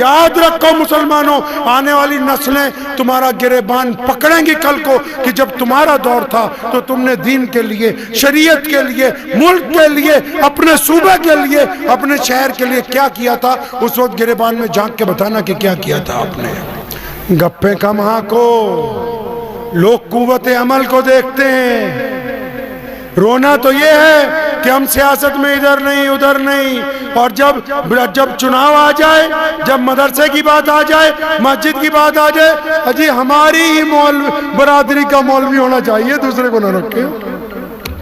یاد رکھو مسلمانوں، آنے والی نسلیں تمہارا گریبان پکڑیں گی کل کو کہ جب تمہارا دور تھا تو تم نے دین کے لیے، شریعت کے لیے، ملک کے لیے، اپنے صوبے کے لیے، اپنے شہر کے لیے کیا کیا تھا۔ اس وقت گریبان میں جھانک کے بتانا کہ کیا کیا تھا آپ نے۔ گپے کم ہانکو، لوگ قوت عمل کو دیکھتے ہیں۔ رونا تو یہ ہے کہ ہم سیاست میں ادھر نہیں ادھر نہیں، اور جب چناؤ آ جائے، جب مدرسے کی بات آ جائے، مسجد کی بات آ جائے، اجی ہماری ہی برادری کا مولوی ہونا چاہیے، دوسرے کو نہ رکھے۔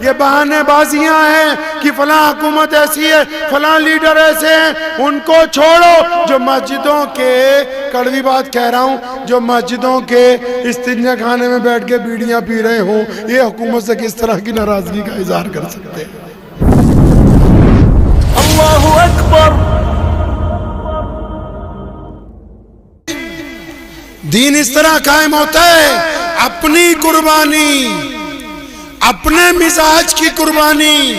یہ بہانے بازیاں ہیں کہ فلاں حکومت ایسی ہے، فلاں لیڈر ایسے ہیں، ان کو چھوڑو۔ جو مسجدوں کے، کڑوی بات کہہ رہا ہوں، جو مسجدوں کے استنجا خانے میں بیٹھ کے بیڑیاں پی رہے ہوں، یہ حکومت سے کس طرح کی ناراضگی کا اظہار کر سکتے ہیں؟ اللہ اکبر۔ دین اس طرح قائم ہوتا ہے، اپنی قربانی، اپنے مزاج کی قربانی،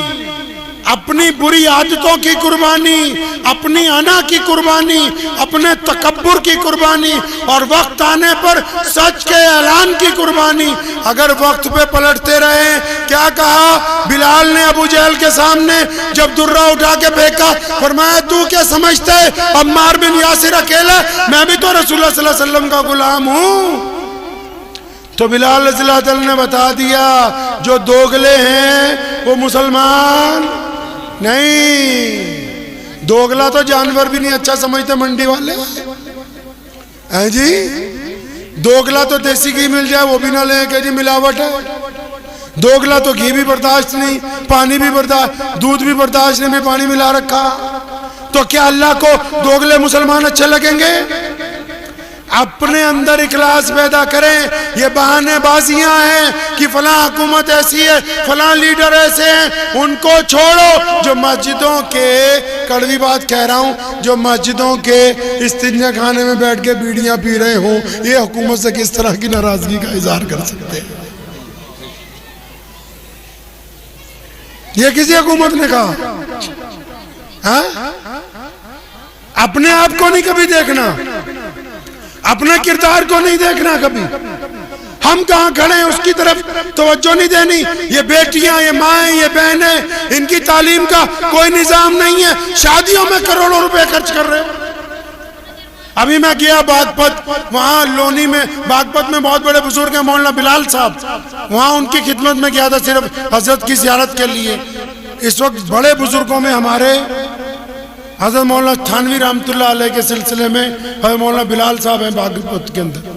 اپنی بری عادتوں کی قربانی، اپنی انا کی قربانی، اپنے تکبر کی قربانی، اور وقت آنے پر سچ کے اعلان کی قربانی۔ اگر وقت پہ پلٹتے رہے، کیا کہا بلال نے ابو جہل کے سامنے جب درہ اٹھا کے پھینکا، فرمایا تو کیا سمجھتا ہے عمار بن یاسر اکیلا، میں بھی تو رسول اللہ صلی اللہ علیہ وسلم کا غلام ہوں۔ تو بلال رضی اللہ عنہ نے بتا دیا جو دوگلے ہیں وہ مسلمان نہیں۔ دوگلا تو جانور بھی نہیں اچھا سمجھتے منڈی والے ہیں جی۔ دوگلا تو دیسی گھی مل جائے وہ بھی نہ لیں کہ جی ملاوٹ ہے۔ دوگلا تو گھی بھی برداشت نہیں، پانی بھی برداشت، دودھ بھی برداشت نہیں، بھی پانی ملا رکھا۔ تو کیا اللہ کو دوگلے مسلمان اچھے لگیں گے؟ اپنے اندر اخلاص پیدا کریں۔ یہ بہانے بازیاں ہیں کہ فلاں حکومت ایسی ہے، فلاں لیڈر ایسے ہیں، ان کو چھوڑو۔ جو مسجدوں کے، کڑوی بات کہہ رہا ہوں، جو مسجدوں کے استنجا خانے میں بیٹھ کے بیڑیاں پی رہے ہوں، یہ حکومت سے کس طرح کی ناراضگی کا اظہار کر سکتے ہیں؟ یہ کسی حکومت نے کہا؟ ہاں؟ اپنے آپ کو نہیں کبھی دیکھنا، اپنے کردار کو نہیں دیکھنا کبھی۔ ہم کہاں کھڑے ہیں اس کی طرف توجہ نہیں دینی۔ یہ بیٹیاں، یہ مائیں، یہ بہنیں، ان کی تعلیم کا کوئی نظام نہیں ہے، شادیوں میں کروڑوں روپے خرچ کر رہے ہیں۔ ابھی میں گیا باغپت، وہاں لونی میں، باغپت میں بہت بڑے بزرگ ہیں مولانا بلال صاحب، وہاں ان کی خدمت میں گیا تھا صرف حضرت کی زیارت کے لیے۔ اس وقت بڑے بزرگوں میں ہمارے حضرت مولانا تھانوی رحمۃ اللہ علیہ کے سلسلے میں حضرت مولانا بلال صاحب ہیں باغپت کے اندر۔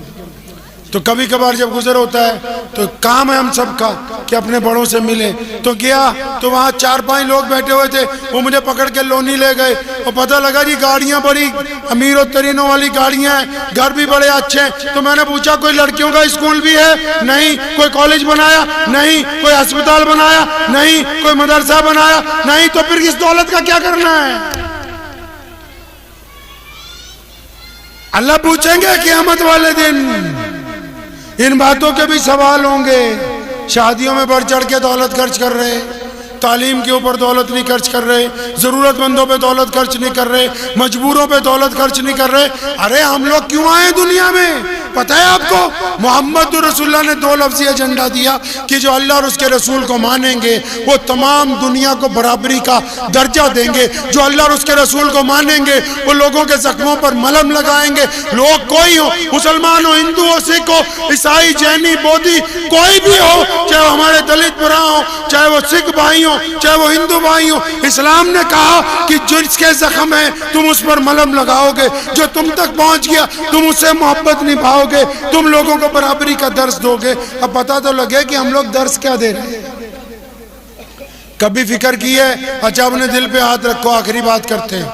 تو کبھی کبھار جب گزر ہوتا ہے تو کام ہے ہم سب کا کہ اپنے بڑوں سے ملیں۔ تو گیا تو وہاں 4-5 لوگ بیٹھے ہوئے تھے، وہ مجھے پکڑ کے لونی لے گئے، اور پتہ لگا جی گاڑیاں بڑی امیر و ترینوں والی گاڑیاں ہیں، گھر بھی بڑے اچھے ہیں۔ تو میں نے پوچھا کوئی لڑکیوں کا اسکول بھی ہے؟ نہیں۔ کوئی کالج بنایا؟ نہیں۔ کوئی ہسپتال بنایا؟ نہیں۔ کوئی مدرسہ بنایا؟ نہیں۔ تو پھر اس دولت کا کیا کرنا ہے؟ اللہ پوچھیں گے قیامت والے دن، ان باتوں کے بھی سوال ہوں گے۔ شادیوں میں بڑھ چڑھ کے دولت خرچ کر رہے، تعلیم کے اوپر دولت نہیں خرچ کر رہے، ضرورت مندوں پہ دولت خرچ نہیں کر رہے، مجبوروں پہ دولت خرچ نہیں کر رہے۔ ارے ہم لوگ کیوں آئے دنیا میں؟ پتہ ہے آپ کو محمد رسول اللہ نے 2 لفظی ایجنڈا دیا کہ جو اللہ اور اس کے رسول کو مانیں گے وہ تمام دنیا کو برابری کا درجہ دیں گے، جو اللہ اور اس کے رسول کو مانیں گے وہ لوگوں کے زخموں پر ملہم لگائیں گے۔ لوگ کوئی ہو، مسلمان ہو، ہندو ہو، سکھ ہو، عیسائی، جینی، بودھی، کوئی بھی ہو، چاہے وہ ہمارے دلت برا ہو، چاہے وہ سکھ بھائی ہوں، چاہے وہ ہندو بھائی ہوں، اسلام نے کہا کہ جس کے زخم ہے تم اس پر ملہم لگاؤ گے، جو تم تک پہنچ گیا تم اس سے محبت نبھاؤ گے، تم لوگوں کو برابری کا درس دو گے۔ اب پتہ تو لگے کہ ہم لوگ درس کیا دے رہے ہیں۔ کبھی فکر کی ہے؟ اچھا اپنے دل پہ ہاتھ رکھو، آخری بات کرتے ہیں،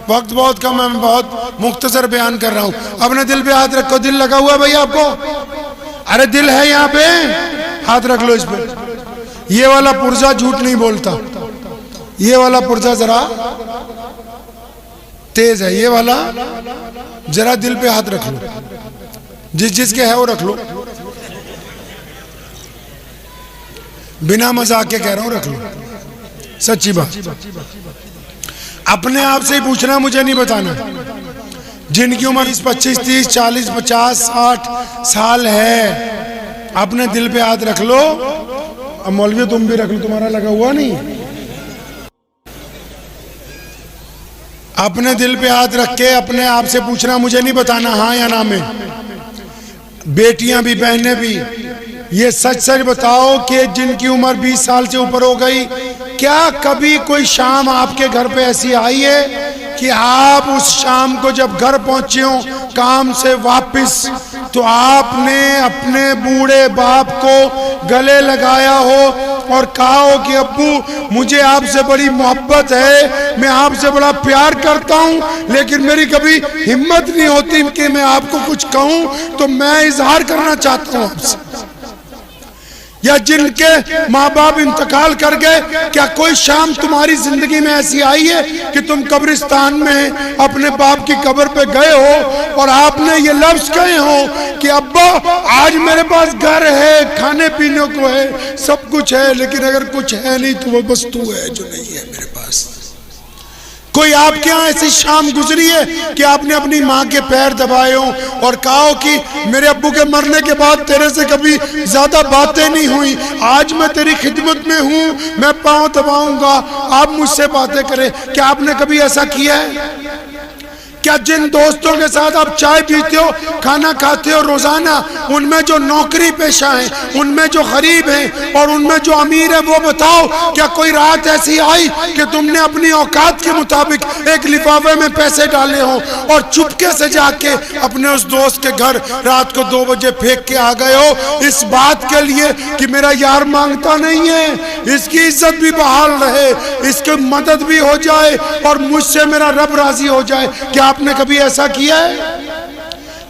وقت بہت کم ہے، میں بہت مختصر بیان کر رہا ہوں۔ اپنے دل پہ ہاتھ رکھو، دل لگا ہوا ہے بھائی آپ کو؟ ارے دل ہے یہاں پہ، ہاتھ رکھ لو اس پہ۔ یہ والا پرزا جھوٹ نہیں بولتا، یہ والا پرزا ذرا تیز ہے، یہ والا ذرا دل پہ ہاتھ رکھ لو، جس کے ہے وہ رکھ لو، بنا مذاق کے کہہ رہا ہوں رکھ لو، سچی بات۔ اپنے آپ سے ہی پوچھنا، مجھے نہیں بتانا جن کی عمر 25 30 40 50 60 سال ہے، اپنے دل پہ ہاتھ رکھ لو. اب مولوی تم بھی رکھ لو، تمہارا لگا ہوا نہیں. اپنے دل پہ ہاتھ رکھ کے اپنے آپ سے پوچھنا، مجھے نہیں بتانا ہاں یا نہ میں. بیٹیاں بھی بہنیں بھی، یہ سچ سچ بتاؤ کہ جن کی عمر 20 سال سے اوپر ہو گئی، کیا کبھی کوئی شام آپ کے گھر پہ ایسی آئی ہے کہ آپ اس شام کو جب گھر پہنچے ہوں کام سے واپس، تو آپ نے اپنے بوڑھے باپ کو گلے لگایا ہو اور کہا ہو کہ ابو مجھے آپ سے بڑی محبت ہے، میں آپ سے بڑا پیار کرتا ہوں، لیکن میری کبھی ہمت نہیں ہوتی کہ میں آپ کو کچھ کہوں، تو میں اظہار کرنا چاہتا ہوں آپ سے. یا جن کے ماں باپ انتقال کر گئے، کیا کوئی شام تمہاری زندگی میں ایسی آئی ہے کہ تم قبرستان میں اپنے باپ کی قبر پہ گئے ہو اور آپ نے یہ لفظ کہے ہو کہ ابا آج میرے پاس گھر ہے، کھانے پینے کو ہے، سب کچھ ہے، لیکن اگر کچھ ہے نہیں تو وہ بس تو ہے جو نہیں ہے میرے پاس. کوئی آپ کے ہاں ایسی شام گزری ہے کہ آپ نے اپنی ماں کے پیر دبائے ہوں اور کہا ہو کہ میرے ابو کے مرنے کے بعد تیرے سے کبھی زیادہ باتیں نہیں ہوئی، آج میں تیری خدمت میں ہوں، میں پاؤں دباؤں گا، آپ مجھ سے باتیں کریں. کیا آپ نے کبھی ایسا کیا ہے؟ کیا جن دوستوں کے ساتھ آپ چائے پیتے ہو، کھانا کھاتے ہو روزانہ، ان میں جو نوکری پیشہ ہیں، ان میں جو غریب ہیں اور ان میں جو امیر ہیں، وہ بتاؤ کیا کوئی رات ایسی آئی کہ تم نے اپنی اوقات کے مطابق ایک لفافے میں پیسے ڈالے ہوں اور چپکے سے جا کے اپنے اس دوست کے گھر رات کو 2 بجے پھینک کے آ گئے ہو اس بات کے لیے کہ میرا یار مانگتا نہیں ہے، اس کی عزت بھی بحال رہے، اس کی مدد بھی ہو جائے اور مجھ سے میرا رب راضی ہو جائے؟ کیا آپ نے کبھی ایسا کیا ہے؟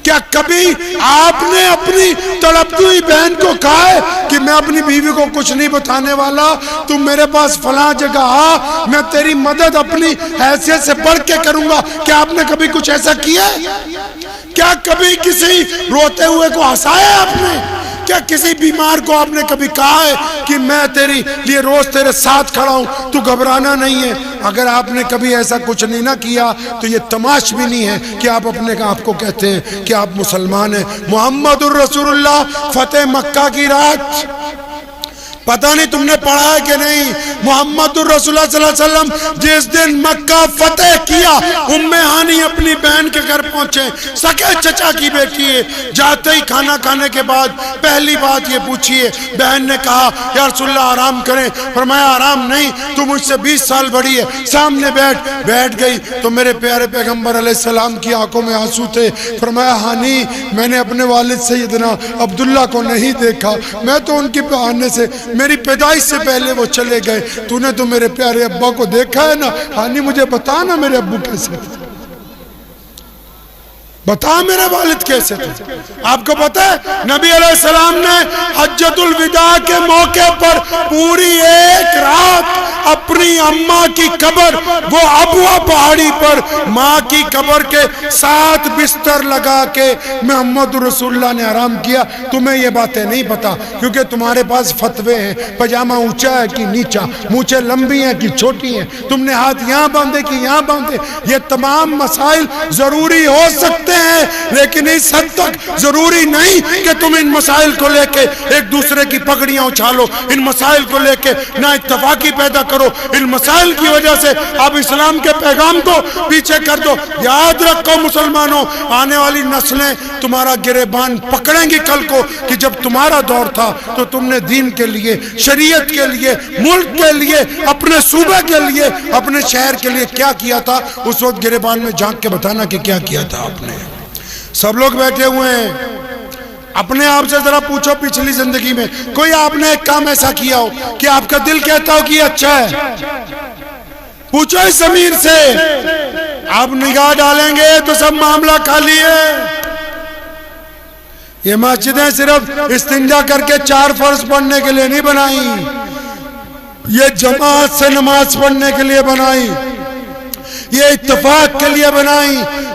کیا کبھی آپ نے اپنی تڑپتی ہوئی بہن کو کہا ہے کہ میں اپنی بیوی کو کچھ نہیں بتانے والا، تم میرے پاس فلاں جگہ آ، میں تیری مدد اپنی حیثیت سے بڑھ کے کروں گا؟ کیا آپ نے کبھی کچھ ایسا کیا ہے؟ کیا کبھی کسی روتے ہوئے کو ہنسایا آپ نے؟ کیا کسی بیمار کو آپ نے کبھی کہا ہے کہ میں تیری لیے روز تیرے ساتھ کھڑا ہوں، تو گھبرانا نہیں ہے؟ اگر آپ نے کبھی ایسا کچھ نہیں نہ کیا تو یہ تماش بھی نہیں ہے کہ آپ اپنے آپ کو کہتے ہیں کہ آپ مسلمان ہیں. محمد الرسول اللہ فتح مکہ کی رات، پتہ نہیں تم نے پڑھا ہے کہ نہیں، محمد الرسول اللہ صلی اللہ علیہ وسلم جس دن مکہ فتح کیا، ام ہانی اپنی بہن کے گھر پہنچے، سکے چچا کی بیٹی ہے، جاتے ہی کھانا کھانے کے بعد پہلی بات یہ پوچھیے، بہن نے کہا یا رسول اللہ آرام کریں، فرمایا آرام نہیں، تو مجھ سے 20 سال بڑی ہے، سامنے بیٹھ گئی تو میرے پیارے پیغمبر علیہ السلام کی آنکھوں میں آنسو تھے. فرمایا ہانی میں نے اپنے والد سیدنا عبداللہ کو نہیں دیکھا، میں تو ان کے بہانے سے میری پیدائش سے پہلے وہ چلے گئے، تو نے تو میرے پیارے ابا کو دیکھا ہے نا، ہانی مجھے بتا نا میرے ابو کیسے تھے، بتا میرے والد کیسے تھے. آپ کو پتا ہے نبی علیہ السلام نے حجۃ الوداع کے موقع پر پوری ایک رات اپنی اماں کی قبر، وہ ابوا پہاڑی پر ماں کی قبر کے 7 بستر لگا کے محمد رسول اللہ نے آرام کیا. تمہیں یہ باتیں نہیں پتا کیونکہ تمہارے پاس فتوے ہیں، پجامہ اونچا ہے کہ نیچا، مونچھیں لمبی ہیں کہ چھوٹی ہیں، تم نے ہاتھ یہاں باندھے کہ یہاں باندھے. یہ تمام مسائل ضروری ہو سکتے ہیں لیکن اس حد تک ضروری نہیں کہ تم ان مسائل کو لے کے ایک دوسرے کی پگڑیاں اچھالو، ان مسائل کو لے کے نہ اتفاقی پیدا کرو. ان مسائل کی وجہ سے آپ اسلام کے پیغام کو پیچھے کر دو. یاد رکھو مسلمانوں، آنے والی نسلیں تمہارا گریبان پکڑیں گی کل کو کہ جب تمہارا دور تھا تو تم نے دین کے لیے، شریعت کے لیے، ملک کے لیے، اپنے صوبے کے لیے، اپنے شہر کے لیے کیا کیا تھا. اس وقت گریبان میں جھانک کے بتانا کہ کیا کیا تھا آپ نے. سب لوگ بیٹھے ہوئے ہیں، اپنے آپ سے ذرا پوچھو پچھلی زندگی میں کوئی آپ نے ایک کام ایسا کیا ہو کہ آپ کا دل کہتا ہو کہ یہ اچھا ہے؟ پوچھو اس ضمیر سے. آپ نگاہ ڈالیں گے تو سب معاملہ خالی ہے. یہ مسجدیں صرف استنجا کر کے 4 فرض پڑھنے کے لیے نہیں بنائی، یہ جماعت سے نماز پڑھنے کے لیے بنائی، یہ اتفاق کے لیے بنائی.